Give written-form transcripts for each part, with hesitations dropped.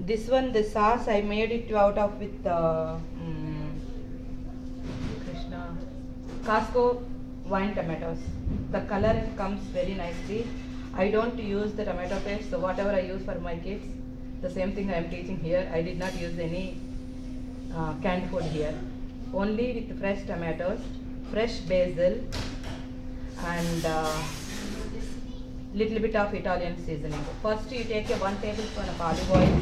This one, the sauce, I made it out of with Krishna Costco wine tomatoes. The color comes very nicely. I don't use the tomato paste, so whatever I use for my kids, the same thing I am teaching here. I did not use any canned food here. Only with fresh tomatoes, fresh basil, and little bit of Italian seasoning. First, you take a 1 tablespoon of olive oil.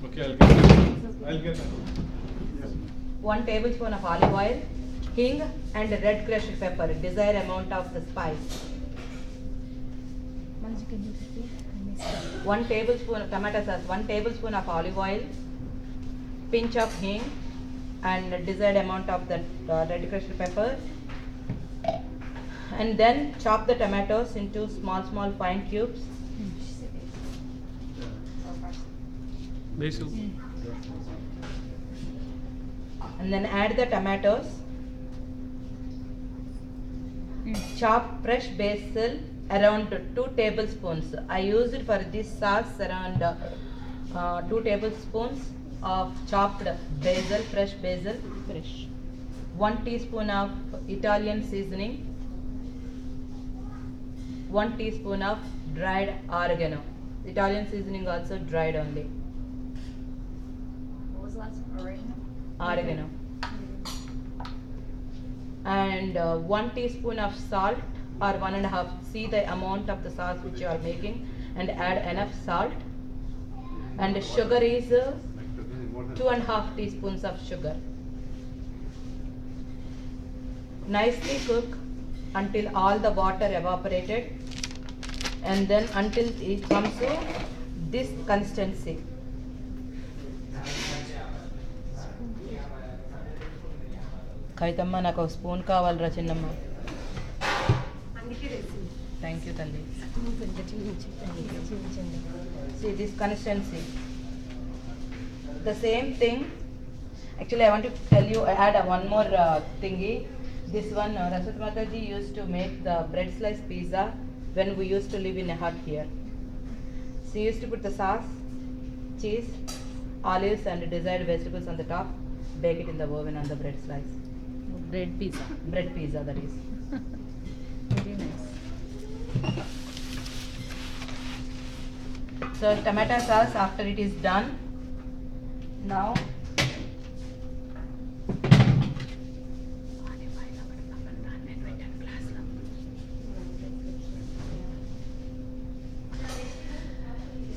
Okay, I'll get that. 1 tablespoon of olive oil, hing and red crushed pepper, desired amount of the spice. 1 tablespoon of tomato sauce, 1 tablespoon of olive oil, pinch of hing and desired amount of the red crushed pepper. And then chop the tomatoes into small fine cubes. Basil. And then add the tomatoes. Chop fresh basil around 2 tablespoons. I used for this sauce around 2 tablespoons of chopped basil, fresh basil. 1 teaspoon of Italian seasoning. 1 teaspoon of dried oregano. Italian seasoning also dried only. What was the last one? Oregano. And 1 teaspoon of salt or 1.5. See the amount of the sauce which you are making and add enough salt. And sugar is 2.5 teaspoons of sugar. Nicely cook until all the water evaporated, and then until it comes to this consistency. Kaithamma నాకు ఒక spoon కావాలిరా చిన్నమ్మ. Thank you తల్లి. See this consistency. The same thing. Actually, I want to tell you, I add one more thingy. This one, Rasat Mataji used to make the bread slice pizza when we used to live in a hut here. She used to put the sauce, cheese, olives and desired vegetables on the top, bake it in the oven on the bread slice. Bread pizza. Bread pizza, that is. Very nice. So tomato sauce, after it is done, now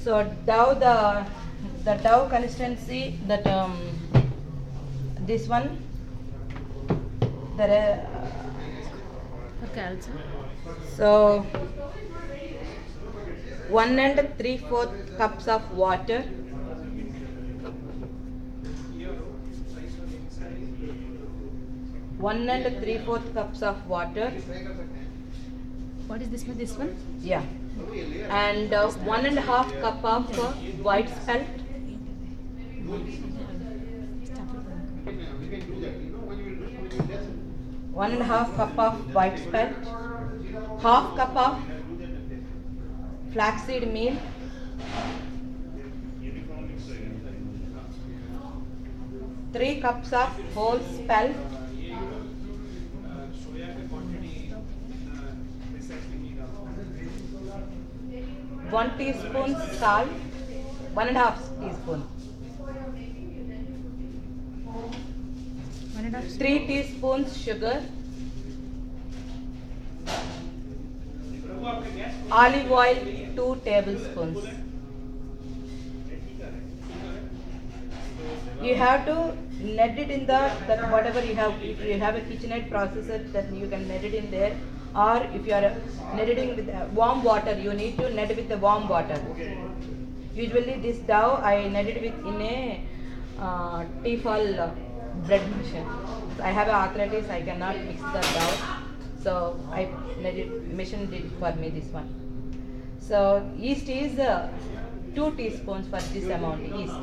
so dough, the dough consistency, that this one, there Okay, also. so 1 3/4 cups of water, 1 3/4 cups of water, What is this one? This one? yeah, and 1.5 cup of white spelt, 1.5 cup of white spelt, half cup of flaxseed meal, 3 cups of whole spelt, 1 teaspoon salt, 1.5 teaspoon, 1.5. 3 teaspoons sugar, olive oil 2 tablespoons. You have to net it in that whatever you have. If you have a KitchenAid processor, then you can net it in there. Or if you are netting with warm water, you need to net with the warm water. Usually this dough I net it with in a Tefal bread machine. I have arthritis, I cannot mix the dough. So I net it, machine did for me this one. So yeast is 2 teaspoons for this amount yeast.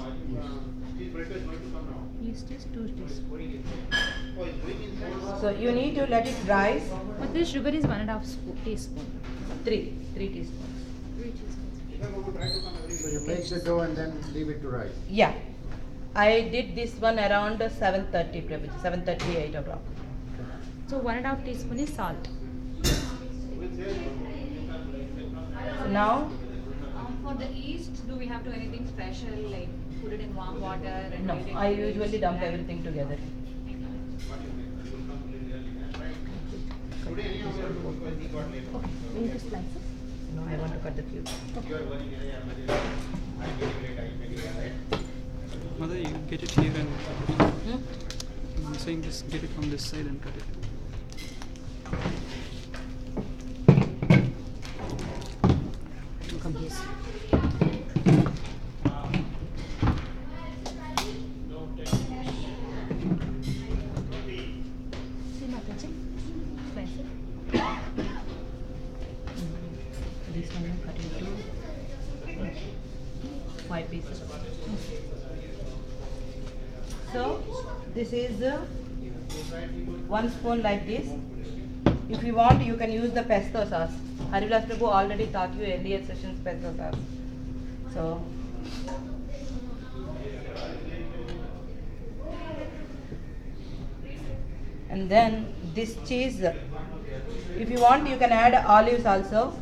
Yeast is 2 teaspoons. So you need to let it rise. But this sugar is 1.5 teaspoon. 3 teaspoons. 3 teaspoons. So you make the dough and then leave it to rise. Yeah. I did this one around 7:30, Prabhuji. 7:30, 8 o'clock. So 1.5 teaspoon is salt. So now, For the yeast, do we have to anything special like put it in warm water and no, wait it I to usually dump that? everything together. We need to slice it. No, I want to cut the cubes. Mother, you get it here and cut it. Hmm? I'm saying just get it from this side and cut it. Come here. See, Mataji? Slice it. This one I cut into 5 pieces. So this is 1 spoon like this. If you want, you can use the pesto sauce. Harivilas Prabhu already taught you earlier sessions pesto sauce. So and then this cheese. If you want, you can add olives also.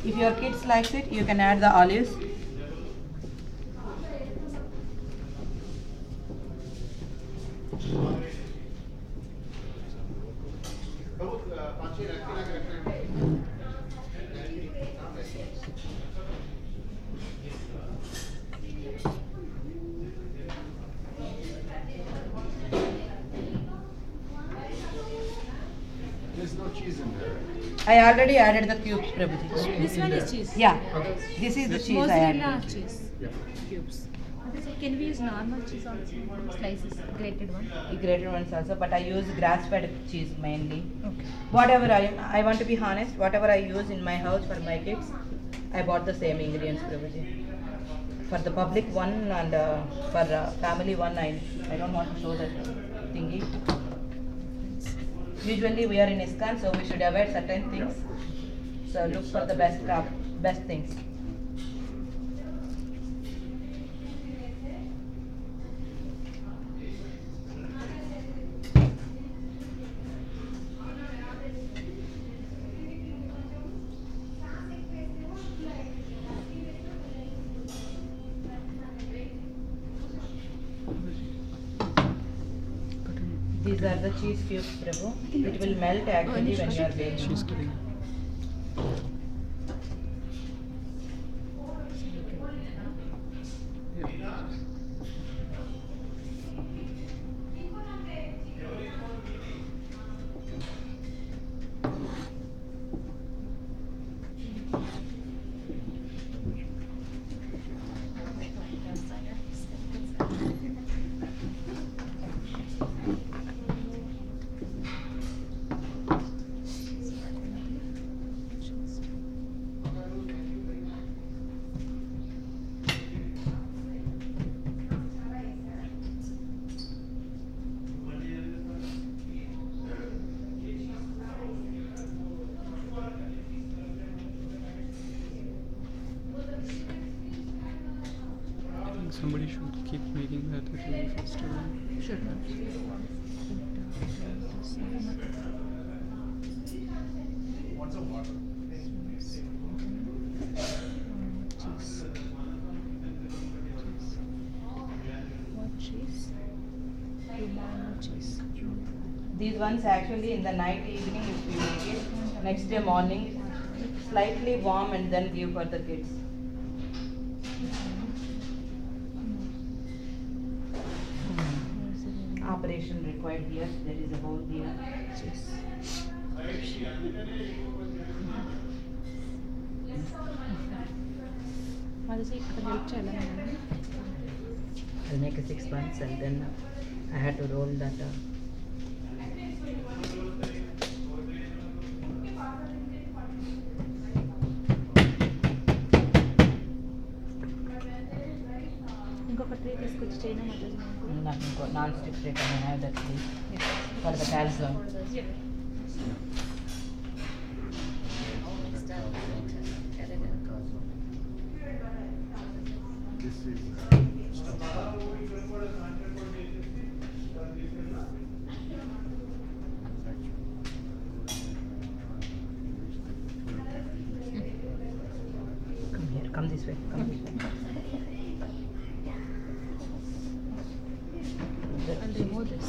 If your kids likes it, you can add the olives. There's no cheese in there. I already added the cubes, Prabhuji. This one is cheese. Yeah, this is the cheese I Mozzarella added. cheese Yeah. cubes. So can we use normal cheese also? Slices, grated one. The grated ones also, but I use grass-fed cheese mainly. Okay. Whatever I want to be honest, whatever I use in my house for my kids, I bought the same ingredients, Prabhuji. For the public one and for family one, I don't want to show that thingy. Usually we are in ISKCON, so we should avoid certain things. So look for the best things. These are the cheese cubes, Prabhu. It will melt actually when you are baking. She's kidding. Yeah. I think somebody should keep making that a little faster. Sure. Want some water? What cheese? Romano cheese. These ones actually in the night evening if we make it, next day morning, slightly warm and then give for the kids. Operation required here, there is a hole here. Mataji, ఇక్కడ help చేయాలా నేను? I'll make a 6 buns and then I had to roll that. ఇంకొక tray తీసుకొచ్చి చేయనా మతాజీ నాకు? Non-stick plate, I have that please. For the calzone. Come this way. Come this way. I'll remove this.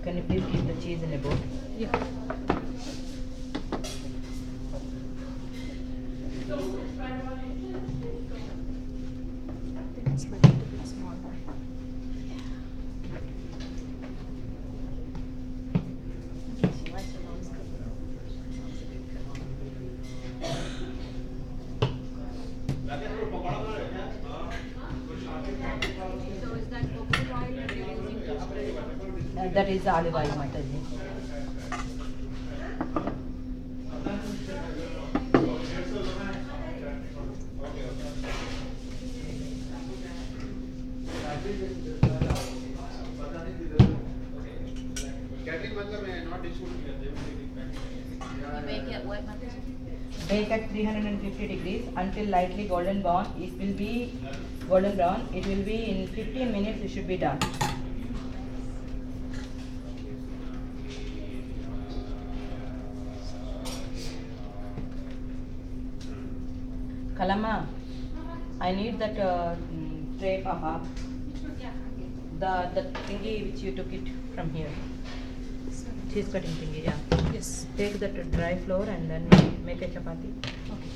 Can you please keep the cheese in a bowl? Yeah. They can split it a bit small. So is that coconut oil that you're using to spread it? That is olive oil, Mataji. Catering मतलब है not distributed. You make it what, Mataji? Bake at 350 degrees until lightly golden brown. It will be golden brown. It will be in 15 minutes. It should be done. Kalama, I need that tray, Papa. The thingy which you took it from here. Cheese cutting thingy, yeah. Yes. Take that dry flour and then make a chapati. Okay.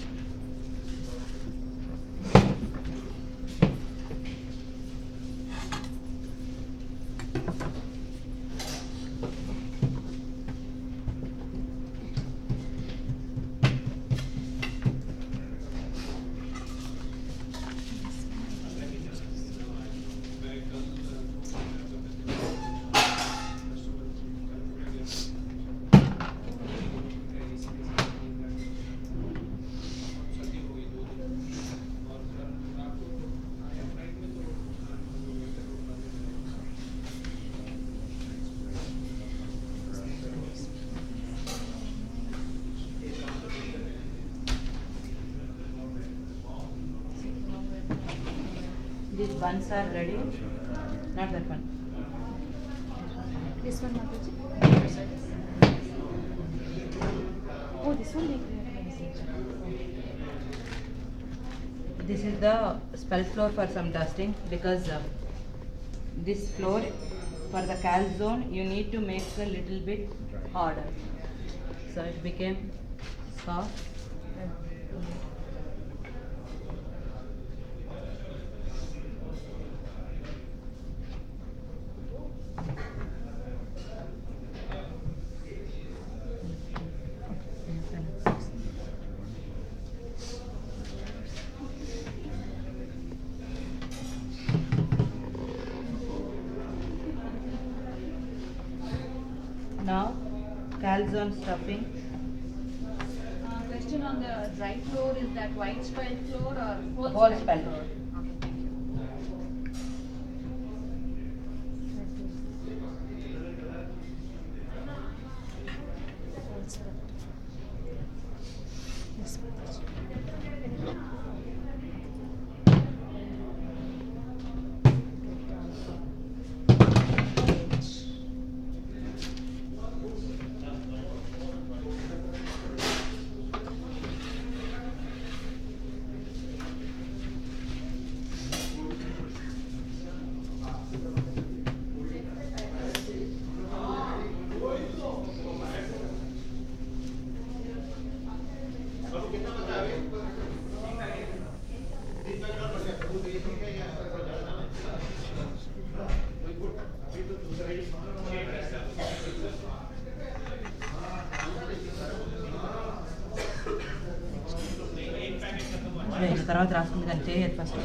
These buns are ready. Not that one. This one, Mataji? Oh, this one make This is the spelt floor for some dusting because this floor for the calzone you need to make a little bit harder. So it became soft. Now, calzone stuffing. Question on the dry flour, is that white spelt flour or whole, Whole spelt spelt. flour? Okay, thank you. Yes, Mataji. తర్వాత రాసుకుంది కానీ చేయదు first.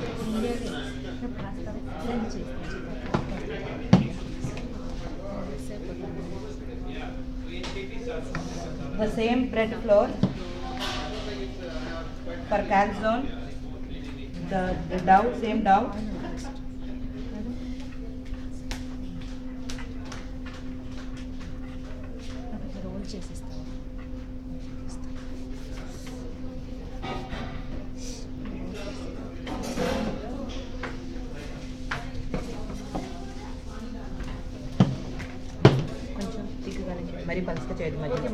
The same bread flour for calzone, the dough, same dough. Roll చేసిస్తావా? కొంచెం తిక్కుగానే మరి పలుచగా చేయదు మధ్య. అదే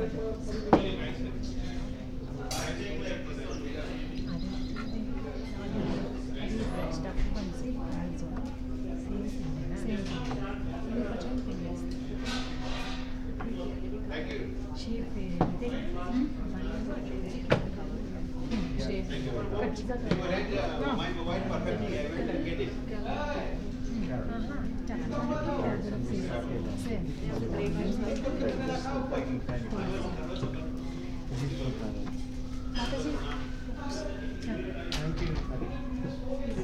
My mobile perfectly, I will get it.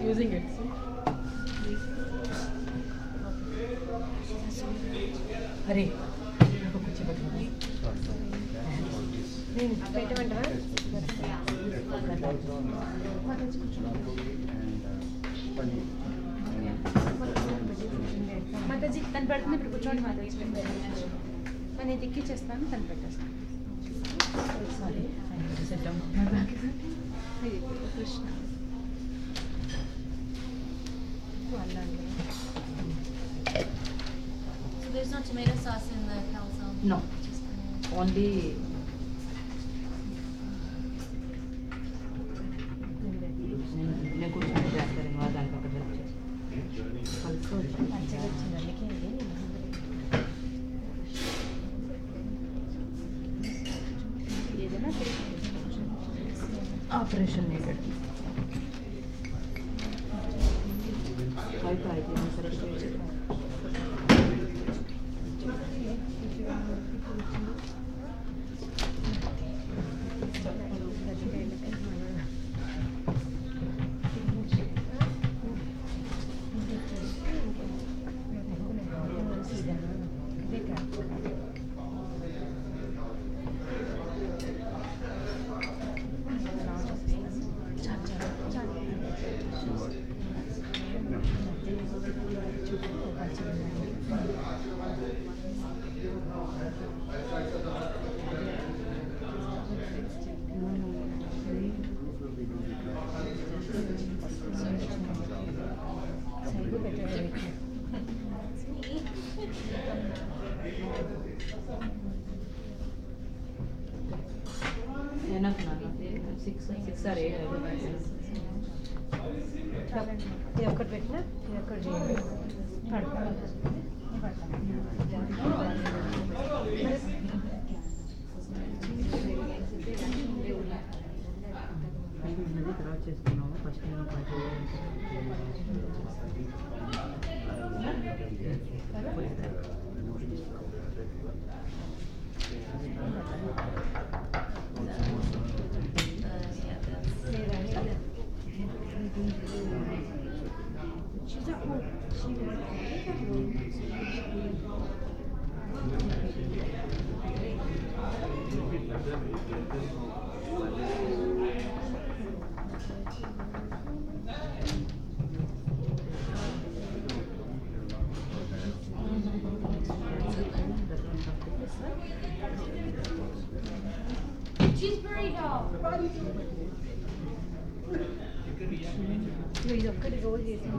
Using it. Hurry. Mataji తను పెడుతుంది ఇప్పుడు కూర్చోండి మాతాజీ నేను ఎక్కిచ్చేస్తాను తను పెట్టేస్తాను Sorry, I need to sit down. Krishna So there's no tomato sauce in the calzone? No. Just Only నేను కూర్చొని చేస్తాను ఇంకా దానికి ఒక హెల్ప్ చేస్తాను మంచిగా వచ్చింది అందుకే ఏదైనా ఆపరేషన్ నీడెడ్ అయితే సరే enough Nana. Six or eight. ఇది ఒక్కటి పెట్టినా ఇది ఒక్కటి చేయండి తర్వాత చేసుకున్నాము ఫస్ట్ నేను cheese burrito. ఇది ఒక్కటి రోల్ చేసి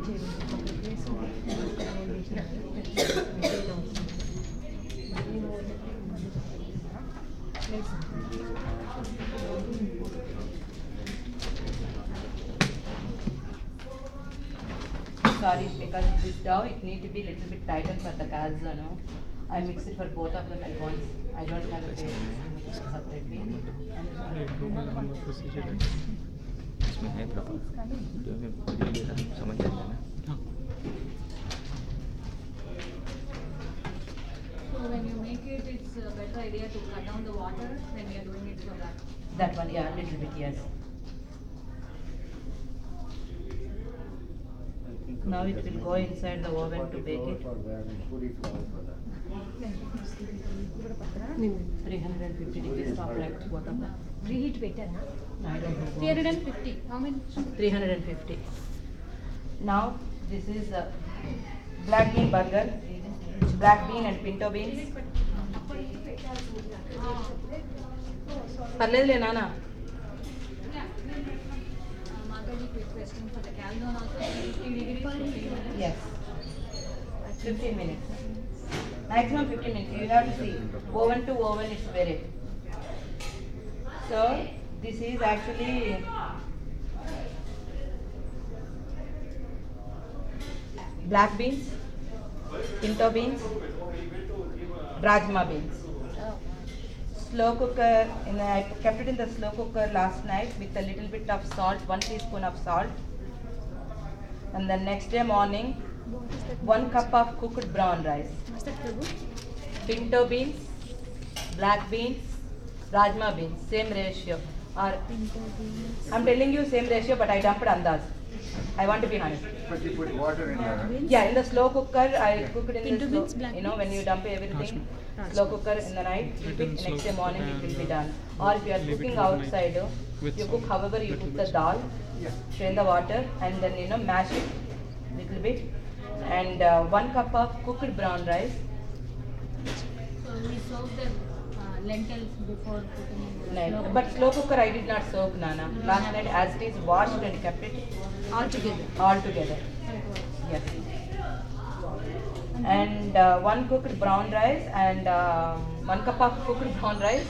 Sorry, because this dough it need to be little bit tighter for the calzone. No? I mix it for both of them at once. I don't have a mix separately. Procedure है इसमें है proper जो मैं video ले रहा हूँ समझ जाएगा ना हाँ So when you make it, it's a better idea to cut down the water when we are doing it for that. That one, yeah, little bit, yes. Now it will go inside the oven to bake it. 350 degrees top right, both of them. Reheat పెట్టారా I don't know. 350. How many? 350. Now this is black bean burger, black bean and pinto beans. పర్లేదులే నాన్న. Mataji, quick question for the calzone also 50 degrees. 50 minutes. Yes. 15 minutes. Maximum 15 minutes. You have to see. Oven to oven it's very. So this is actually black beans, pinto beans, rajma beans. slow cooker. I kept it in the slow cooker last night with a little bit of salt, 1 teaspoon of salt. And then next day morning, 1 cup of cooked brown rice. What's that, Prabhu? Pinto beans, black beans, rajma beans, same ratio. Or Pinto beans. I'm telling you same ratio, but I dumped andaz. I want to be honest. But you put water in Black there. beans. Yeah, in the slow cooker, I cook it in Pinto the slow. beans, black You know, when you beans. dump everything, slow cooker in the night, keep it, Slow next day morning it will be and, done. Or if you are leave it cooking overnight outside, with you cook some however you little cook bit the dal, Yeah. strain the water, and then mash it little bit. And 1 cup of cooked brown rice. So we soak the lentils before putting in the Night. slow But cooker. slow cooker I did not soak, Nana. Last night as it is washed and kept it All together. all together. Yes. And 1 cooked brown rice and 1 cup of cooked brown rice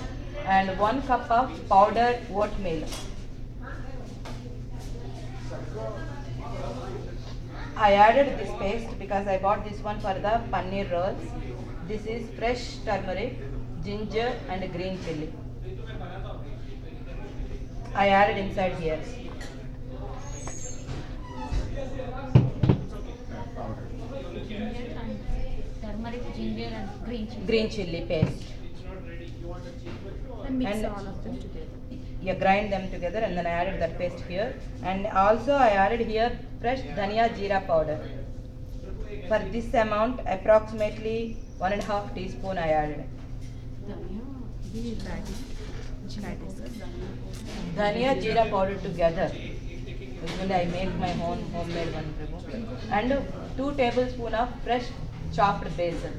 and 1 cup of powdered oatmeal. I added this paste because I bought this one for the paneer rolls. This is fresh turmeric, ginger and green chili. I added inside here. Ginger and turmeric, ginger and green chili. Green chili paste. And mix And- all of them together. You grind them together and then I added that paste here. And also I added here fresh dhania jeera powder. For this amount, approximately 1.5 teaspoon I added. These patties. Dhania jeera powder together. Usually I make my own homemade one, Prabhu. And 2 tablespoons of fresh chopped basil.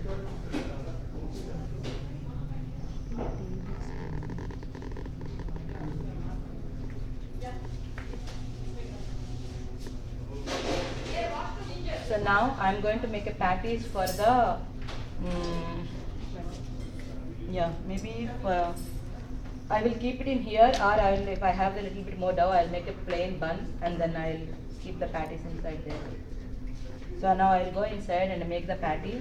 So now I'm going to make a patties for the, yeah, maybe for, I will keep it in here, or I will, if I have a little bit more dough, I'll make a plain bun and then I'll keep the patties inside there. So now I'll go inside and make the patty.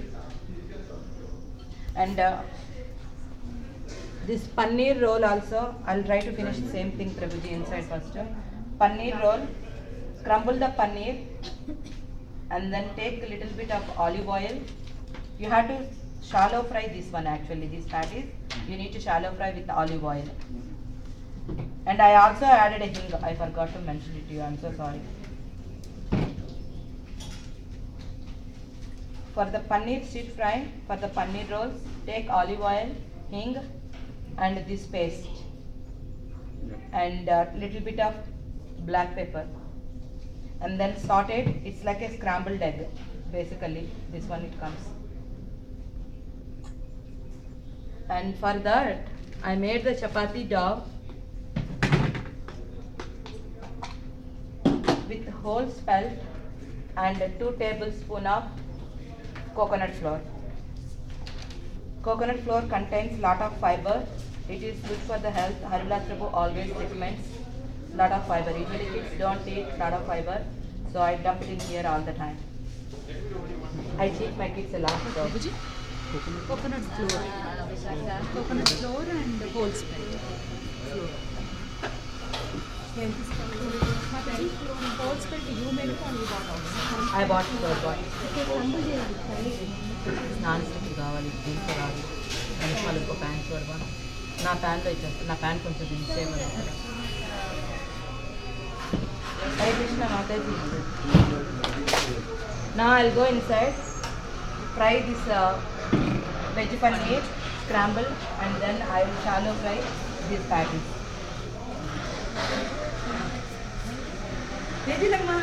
And this paneer roll also, I'll try to finish the same thing, Prabhuji, inside first. Paneer roll, crumble the paneer and then take a little bit of olive oil. You have to shallow fry this one actually, these patties. You need to shallow fry with olive oil. And I also added a hing. I forgot to mention it to you. I'm so sorry. For the paneer stir fry, for the paneer rolls, take olive oil, hing, and this paste, and little bit of black pepper, and then sauteed. It's like a scrambled egg, basically. This one it comes. And for that, I made the chapati dough with whole spelt and 2 tablespoons of coconut flour. Coconut flour contains lot of fiber. It is good for the health. Harilas Prabhu always recommends lot of fiber. Usually kids don't eat lot of fiber, so I dump it in here all the time. I teach my kids a lot. So. Prabhuji? Coconut flour. Coconut flour and whole spelt. Flour. Mataji, whole spelt you made it or you bought outside? I bought store. స్నానం కావాలి దీంట్లో రాదు కనుక వాళ్ళు ఇంకో pan చూడవా నా ప్యాన్లో ఇచ్చేస్తాను నా ప్యాన్ కొంచెం దించేయమని హరే కృష్ణ మాతాజీ నా I'll go inside fry this veg paneer scramble and then I will shallow fry this patties తేజీలమ్మా